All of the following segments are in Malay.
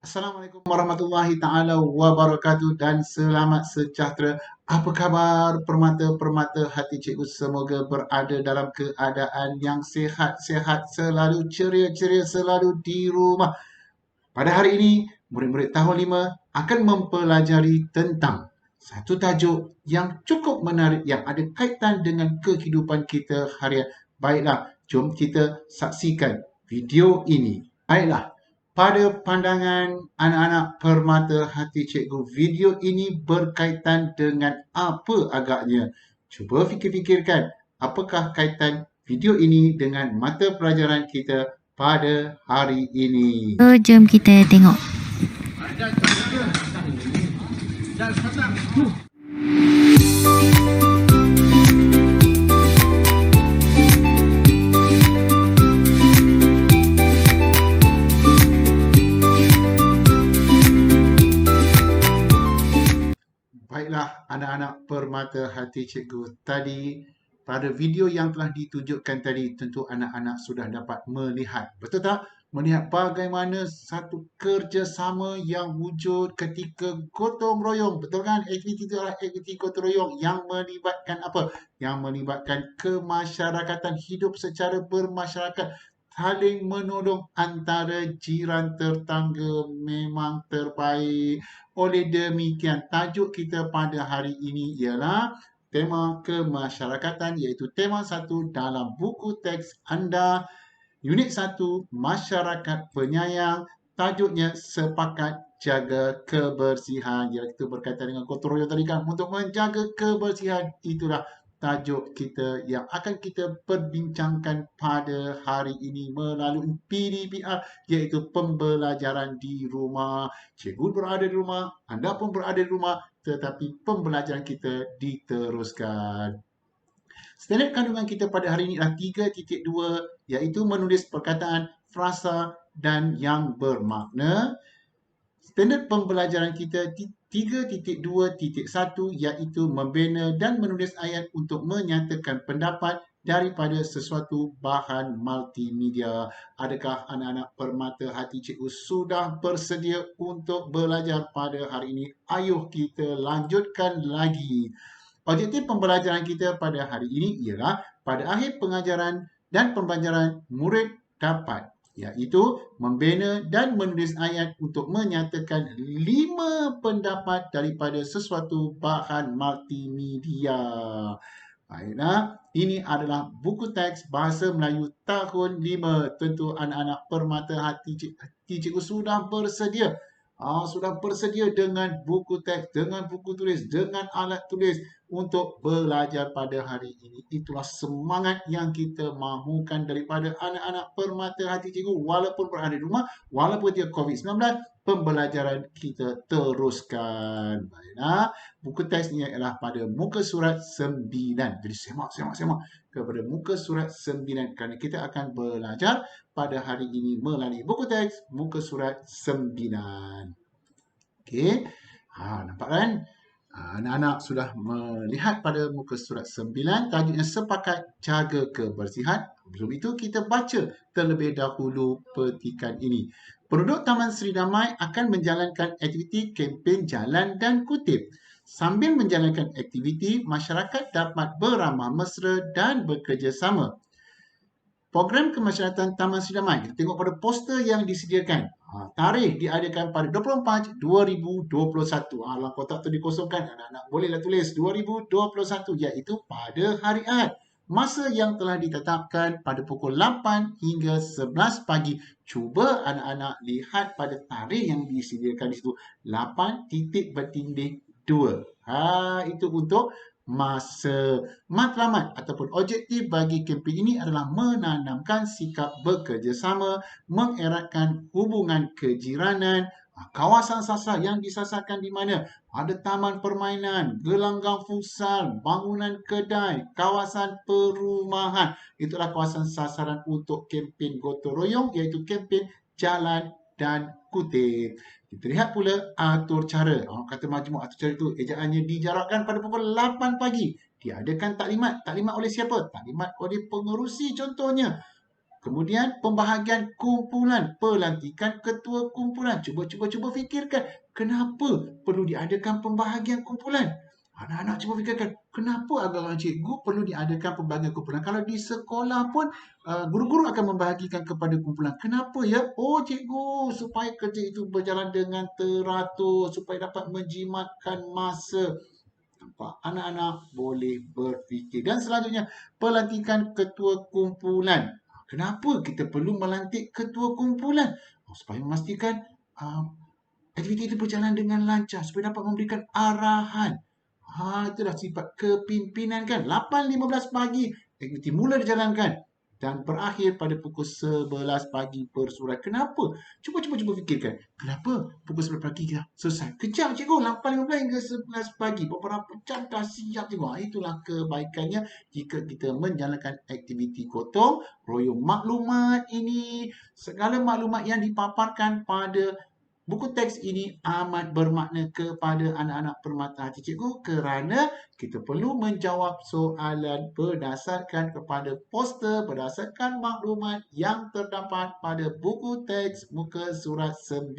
Assalamualaikum warahmatullahi taala wabarakatuh dan selamat sejahtera. Apa khabar permata-permata hati cikgu? Semoga berada dalam keadaan yang sihat-sihat, selalu ceria-ceria, selalu di rumah. Pada hari ini, murid-murid tahun 5 akan mempelajari tentang satu tajuk yang cukup menarik yang ada kaitan dengan kehidupan kita harian. Baiklah, jom kita saksikan video ini. Baiklah, pada pandangan anak-anak permata hati cikgu, video ini berkaitan dengan apa agaknya? Cuba fikir-fikirkan, apakah kaitan video ini dengan mata pelajaran kita pada hari ini? Jom kita tengok. Baiklah anak-anak permata hati cikgu, tadi pada video yang telah ditunjukkan tadi tentu anak-anak sudah dapat melihat, betul tak? Melihat bagaimana satu kerjasama yang wujud ketika gotong royong, betul kan? Aktiviti itu adalah aktiviti gotong royong yang melibatkan apa? Yang melibatkan kemasyarakatan, hidup secara bermasyarakat, saling menolong antara jiran tetangga memang terbaik. Oleh demikian, tajuk kita pada hari ini ialah tema kemasyarakatan, iaitu tema 1 dalam buku teks anda, unit 1, masyarakat penyayang. Tajuknya sepakat jaga kebersihan. Iaitu berkaitan dengan gotong royong tadi kan, untuk menjaga kebersihan. Itulah tajuk kita yang akan kita perbincangkan pada hari ini melalui PDPR, iaitu pembelajaran di rumah. Cikgu berada di rumah, anda pun berada di rumah, tetapi pembelajaran kita diteruskan. Standard kandungan kita pada hari ini adalah 3.2, iaitu menulis perkataan, frasa dan yang bermakna. Standard pembelajaran kita 3.2.1, iaitu membina dan menulis ayat untuk menyatakan pendapat daripada sesuatu bahan multimedia. Adakah anak-anak permata hati cikgu sudah bersedia untuk belajar pada hari ini? Ayuh kita lanjutkan lagi. Objektif pembelajaran kita pada hari ini ialah pada akhir pengajaran dan pembelajaran murid dapat, iaitu membina dan menulis ayat untuk menyatakan 5 pendapat daripada sesuatu bahan multimedia. Baiklah, ini adalah buku teks Bahasa Melayu tahun 5. Tentu anak-anak permata hati cikgu sudah bersedia. Sudah bersedia dengan buku teks, dengan buku tulis, dengan alat tulis untuk belajar pada hari ini. Itulah semangat yang kita mahukan daripada anak-anak permata hati cikgu. Walaupun berada di rumah, walaupun dia COVID-19, pembelajaran kita teruskan. Baiklah, buku teks ini adalah pada muka surat 9. Jadi semak kepada muka surat 9 kerana kita akan belajar pada hari ini melalui buku teks muka surat 9. Okey. Nampak kan? Anak-anak sudah melihat pada muka surat 9, tajuknya sepakat jaga kebersihan. Sebelum itu kita baca terlebih dahulu petikan ini. Penduduk Taman Seri Damai akan menjalankan aktiviti kempen jalan dan kutip. Sambil menjalankan aktiviti, masyarakat dapat beramah mesra dan bekerjasama. Program kemasyarakatan Taman Seri Damai. Kita tengok pada poster yang disediakan. Tarikh diadakan pada 24/2021. Dalam kotak tu dikosongkan. Anak-anak bolehlah tulis 2021, iaitu pada hari Ahad. Masa yang telah ditetapkan pada pukul 8 hingga 11 pagi. Cuba anak-anak lihat pada tarikh yang disediakan di situ. 8.2. Itu untuk masa. Matlamat ataupun objektif bagi kempen ini adalah menanamkan sikap bekerjasama, mengeratkan hubungan kejiranan. Kawasan sasar yang disasarkan di mana? Ada taman permainan, gelanggang futsal, bangunan kedai, kawasan perumahan. Itulah kawasan sasaran untuk kempen gotong royong, iaitu kempen jalan dan kutip. Kita lihat pula atur cara. Kata majmuk atur cara itu ejaannya dijarakkan pada pukul 8 pagi. Diadakan taklimat. Taklimat oleh siapa? Taklimat oleh pengerusi contohnya. Kemudian pembahagian kumpulan, pelantikan ketua kumpulan. Cuba fikirkan, kenapa perlu diadakan pembahagian kumpulan? Anak-anak cuba fikirkan, kenapa agak-agak cikgu perlu diadakan pembahagian kumpulan? Kalau di sekolah pun, guru-guru akan membahagikan kepada kumpulan. Kenapa ya? Oh cikgu, supaya kerja itu berjalan dengan teratur, supaya dapat menjimatkan masa. Nampak? Anak-anak boleh berfikir. Dan selanjutnya, pelantikan ketua kumpulan. Kenapa kita perlu melantik ketua kumpulan? Supaya memastikan uh, aktiviti itu berjalan dengan lancar, supaya dapat memberikan arahan. Itulah sifat kepimpinan kan. 8.15 pagi, aktiviti mula dijalankan dan berakhir pada pukul 11 pagi bersurat. Kenapa? Cuba fikirkan. Kenapa pukul 11 pagi dah selesai? Kejap cikgu, 8.15 hingga 11 pagi. Beberapa jam dah siap cikgu. Itulah kebaikannya jika kita menjalankan aktiviti gotong royong maklumat ini. Segala maklumat yang dipaparkan pada buku teks ini amat bermakna kepada anak-anak permata hati cikgu kerana kita perlu menjawab soalan berdasarkan kepada poster, berdasarkan maklumat yang terdapat pada buku teks muka surat 9.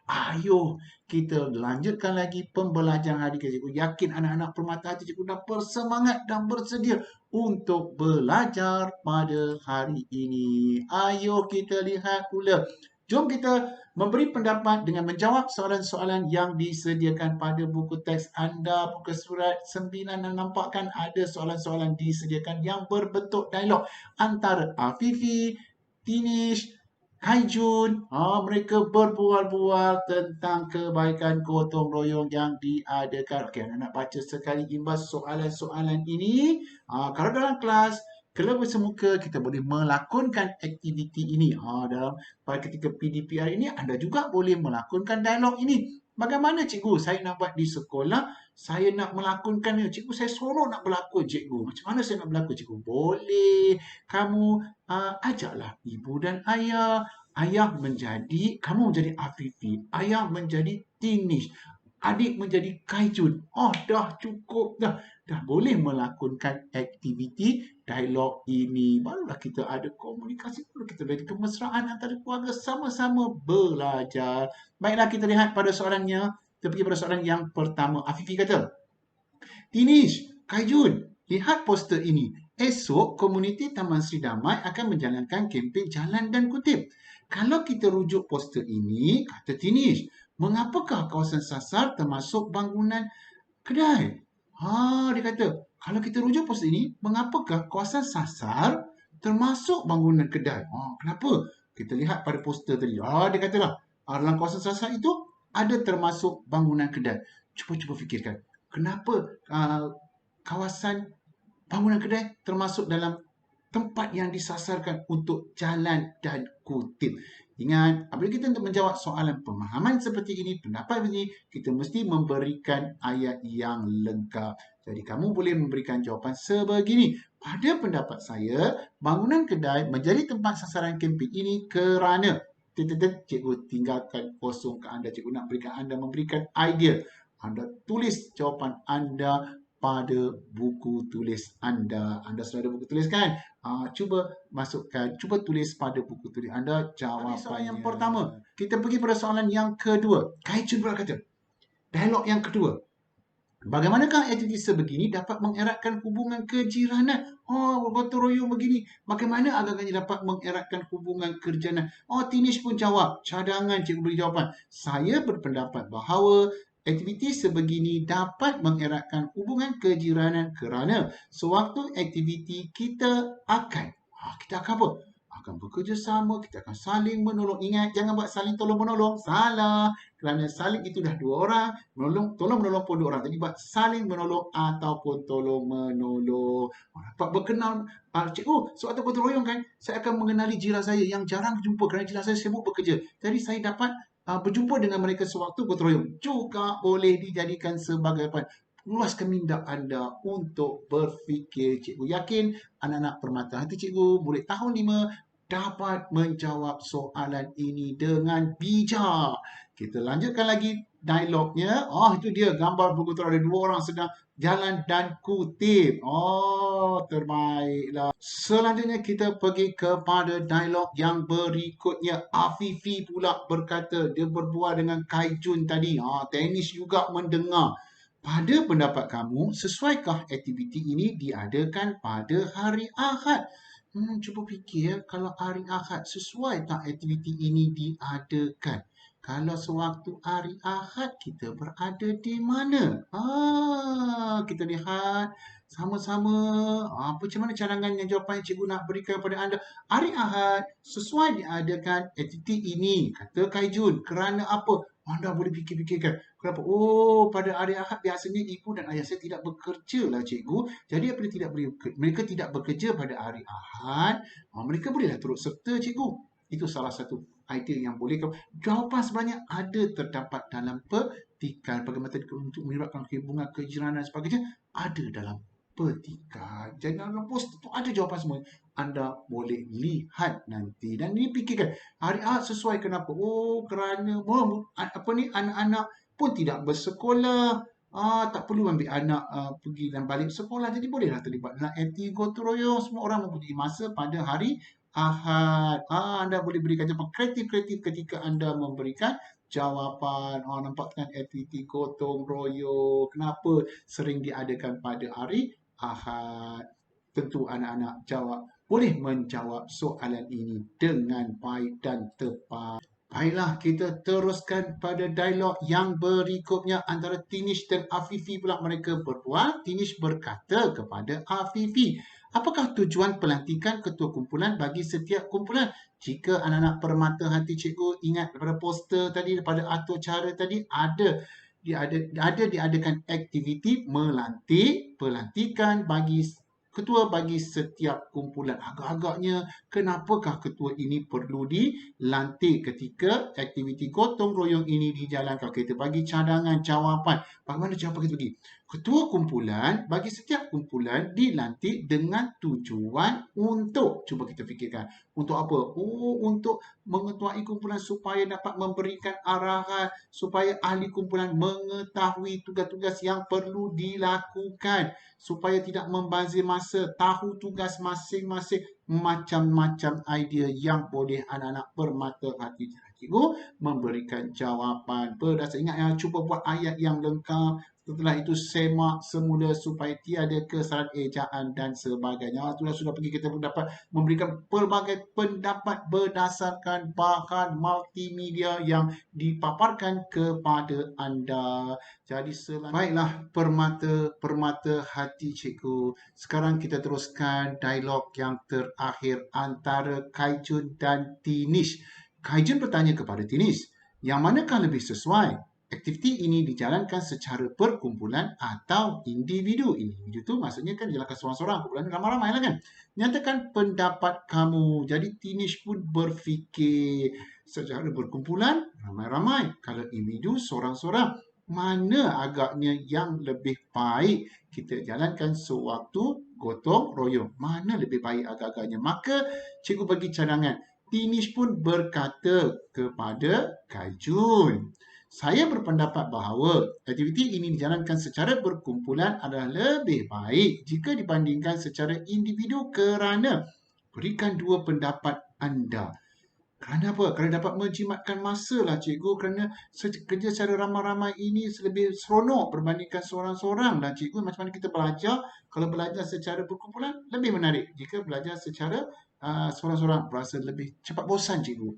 Ayuh, kita lanjutkan lagi pembelajaran hari ini cikgu. Yakin anak-anak permata hati cikgu dah bersemangat dan bersedia untuk belajar pada hari ini. Ayuh kita lihat pula. Jom kita memberi pendapat dengan menjawab soalan-soalan yang disediakan pada buku teks anda. Buku surat 9 dan nampakkan ada soalan-soalan disediakan yang berbentuk dialog antara Afifi, Tinish, Haijun. Mereka berbual-bual tentang kebaikan gotong royong yang diadakan. Okey, anak-anak baca sekali imbas soalan-soalan ini. Kalau dalam kelas, kalau bersemuka, kita boleh melakonkan aktiviti ini. Pada ketika PDPR ini, anda juga boleh melakonkan dialog ini. Bagaimana cikgu? Saya nak buat di sekolah, saya nak melakonkan. Cikgu, saya suruh nak berlakon cikgu. Macam mana saya nak berlakon cikgu? Boleh. Kamu ajaklah ibu dan ayah. Ayah menjadi, kamu menjadi Afifi. Ayah menjadi Tinish. Adik menjadi Kaijun. Dah cukup dah. Dah boleh melakonkan aktiviti dialog ini. Barulah kita ada komunikasi. Baru kita ada kemesraan antara keluarga sama-sama belajar. Baiklah kita lihat pada soalannya. Kita pergi pada soalan yang pertama. Afifi kata, Tinish, Kaijun, lihat poster ini. Esok, komuniti Taman Sri Damai akan menjalankan kempen jalan dan kutip. Kalau kita rujuk poster ini, kata Tinish, mengapakah kawasan sasar termasuk bangunan kedai? Dia kata, kalau kita rujuk poster ini, mengapakah kawasan sasar termasuk bangunan kedai? Kenapa? Kita lihat pada poster tadi. Dia katalah, dalam kawasan sasar itu ada termasuk bangunan kedai. Cuba fikirkan. Kenapa kawasan bangunan kedai termasuk dalam tempat yang disasarkan untuk jalan dan kutip? Ingat, apabila kita untuk menjawab soalan pemahaman seperti ini, pendapat ini, kita mesti memberikan ayat yang lengkap. Jadi, kamu boleh memberikan jawapan sebegini. Pada pendapat saya, bangunan kedai menjadi tempat sasaran kempen ini kerana cikgu tinggalkan kosong ke anda. Cikgu nak berikan anda memberikan idea. Anda tulis jawapan anda pada buku tulis anda. Anda sudah ada buku tulis kan? Cuba masukkan, cuba tulis pada buku tulis anda jawapan soalan yang pertama. Kita pergi pada soalan yang kedua. Kaijun pula kata, dialog yang kedua. Bagaimanakah aktiviti sebegini dapat mengeratkan hubungan kejiranan? Gotong royong begini. Bagaimana agaknya dapat mengeratkan hubungan kejiranan? Tinish pun jawab. Cadangan cikgu beri jawapan. Saya berpendapat bahawa aktiviti sebegini dapat mengeratkan hubungan kejiranan kerana sewaktu aktiviti kita akan apa? Akan bekerjasama, kita akan saling menolong. Ingat, jangan buat saling tolong-menolong. Salah. Kerana saling itu dah dua orang. Tolong-menolong pun dua orang. Jadi buat saling menolong ataupun tolong-menolong. Dapat berkenal. Cikgu, sewaktu gotong royong kan, saya akan mengenali jiran saya yang jarang jumpa kerana jiran saya sibuk bekerja. Jadi saya dapat berjumpa dengan mereka sewaktu gotong royong. Juga boleh dijadikan sebagai apa? Luaskan minda anda untuk berfikir. Cikgu yakin anak-anak permata hati cikgu, murid tahun 5 dapat menjawab soalan ini dengan bijak. Kita lanjutkan lagi dialognya. Oh, itu dia gambar bergetar ada dua orang sedang jalan dan kutip. Oh, terbaiklah. Selanjutnya kita pergi kepada dialog yang berikutnya. Afifi pula berkata, dia berbual dengan Kaijun tadi. Tenis juga mendengar. Pada pendapat kamu, sesuaikah aktiviti ini diadakan pada hari Ahad? Cuba fikir kalau hari Ahad sesuai tak aktiviti ini diadakan? Kalau sewaktu hari Ahad kita berada di mana? Kita lihat sama-sama macam mana cadangan yang jawapan yang cikgu nak berikan kepada anda. Hari Ahad sesuai diadakan aktiviti ini, kata Kaijun. Kerana apa? Anda boleh fikir-fikirkan. Kenapa? Oh, pada hari Ahad biasanya ibu dan ayah saya tidak bekerja lah cikgu. Jadi apabila mereka tidak bekerja pada hari Ahad, mereka bolehlah turut serta cikgu. Itu salah satu idea yang boleh. Jawapan sebenarnya ada terdapat dalam petikan. Bagaimana untuk menyebabkan hubungan kejiranan dan sebagainya ada dalam petikan. Jadi dalam poster tu ada jawapan semua. Anda boleh lihat nanti. Dan ini fikirkan. Hari Ahad sesuai kenapa? Oh, kerana anak-anak pun tidak bersekolah. Tak perlu ambil anak pergi dan balik sekolah. Jadi bolehlah terlibat dalam aktiviti gotong royong. Semua orang mempunyai masa pada hari Ahad. Anda boleh berikan jawapan kreatif-kreatif ketika anda memberikan jawapan. Nampakkan aktiviti gotong royong. Kenapa sering diadakan pada hari Ahad? Tentu anak-anak boleh menjawab soalan ini dengan baik dan tepat. Baiklah, kita teruskan pada dialog yang berikutnya antara Tinish dan Afifi pula mereka berbual. Tinish berkata kepada Afifi, apakah tujuan pelantikan ketua kumpulan bagi setiap kumpulan? Jika anak-anak permata hati cikgu ingat daripada poster tadi, daripada atur cara tadi, diadakan aktiviti pelantikan bagi ketua bagi setiap kumpulan. Agak-agaknya, kenapakah ketua ini perlu dilantik ketika aktiviti gotong royong ini dijalankan? Kita bagi cadangan jawapan. Bagaimana jawapan kita bagi? Ketua kumpulan bagi setiap kumpulan dilantik dengan tujuan untuk, cuba kita fikirkan, untuk apa? Untuk mengetuai kumpulan supaya dapat memberikan arahan, supaya ahli kumpulan mengetahui tugas-tugas yang perlu dilakukan, supaya tidak membazir masa, tahu tugas masing-masing, macam-macam idea yang boleh anak-anak permata hati cikgu memberikan jawapan. Berdasar ingat yang cuba buat ayat yang lengkap. Setelah itu semak semula supaya tiada kesalahan ejaan dan sebagainya. Itulah sudah pergi kita dapat memberikan pelbagai pendapat berdasarkan bahan multimedia yang dipaparkan kepada anda. Jadi baiklah permata hati cikgu. Sekarang kita teruskan dialog yang terakhir antara Kaijun dan Tinish. Kaijun bertanya kepada Tinish, yang manakah lebih sesuai? Aktiviti ini dijalankan secara perkumpulan atau individu. Individu itu maksudnya kan dijalankan seorang-seorang, kumpulan ramai-ramai lah kan. Nyatakan pendapat kamu. Jadi Tinish pun berfikir secara berkumpulan ramai-ramai. Kalau individu seorang-seorang, mana agaknya yang lebih baik kita jalankan sewaktu gotong royong? Mana lebih baik agak-agaknya? Maka cikgu bagi cadangan. Tinish pun berkata kepada Kaijun, saya berpendapat bahawa aktiviti ini dijalankan secara berkumpulan adalah lebih baik jika dibandingkan secara individu kerana berikan dua pendapat anda. Kerana apa? Kerana dapat menjimatkan masa lah cikgu. Kerana kerja secara ramai-ramai ini lebih seronok berbandingkan seorang-seorang lah cikgu. Macam mana kita belajar? Kalau belajar secara berkumpulan, lebih menarik. Jika belajar secara seorang-seorang, berasa lebih cepat bosan cikgu.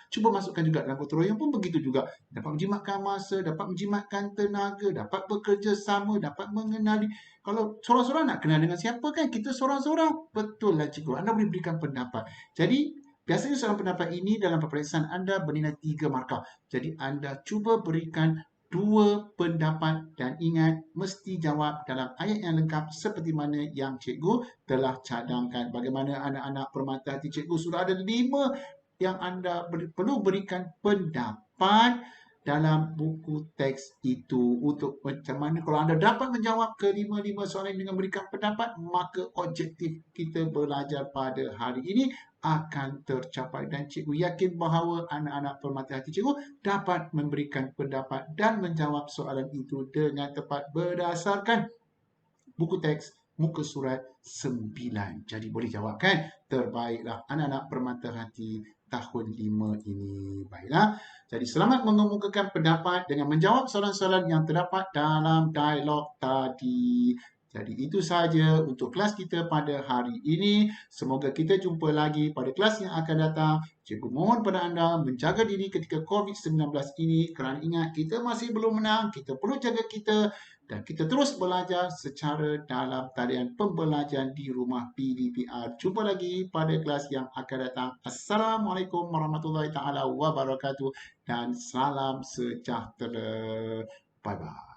Cuba masukkan juga dalam gotong royong pun begitu juga. Dapat menjimatkan masa, dapat menjimatkan tenaga, dapat bekerja sama, dapat mengenali. Kalau seorang-seorang nak kenal dengan siapa kan? Kita seorang-seorang. Betul lah cikgu. Anda boleh berikan pendapat. Jadi, biasanya soalan pendapat ini dalam peperiksaan anda bernilai 3 markah. Jadi anda cuba berikan 2 pendapat dan ingat mesti jawab dalam ayat yang lengkap seperti mana yang cikgu telah cadangkan. Bagaimana anak-anak permata hati cikgu sudah ada 5 yang anda perlu berikan pendapat dalam buku teks itu. Untuk macam mana kalau anda dapat menjawab kelima-lima soalan dengan memberikan pendapat, maka objektif kita belajar pada hari ini akan tercapai. Dan cikgu yakin bahawa anak-anak permata hati cikgu dapat memberikan pendapat dan menjawab soalan itu dengan tepat berdasarkan buku teks muka surat 9. Jadi boleh jawab kan? Terbaiklah anak-anak permata hati tahun 5 ini. Baiklah. Jadi selamat mengemukakan pendapat dengan menjawab soalan-soalan yang terdapat dalam dialog tadi. Jadi itu sahaja untuk kelas kita pada hari ini. Semoga kita jumpa lagi pada kelas yang akan datang. Cikgu mohon pada anda menjaga diri ketika COVID-19 ini kerana ingat kita masih belum menang. Kita perlu jaga kita dan kita terus belajar secara dalam talian pembelajaran di rumah PDPR. Jumpa lagi pada kelas yang akan datang. Assalamualaikum warahmatullahi taala wabarakatuh dan salam sejahtera. Bye bye.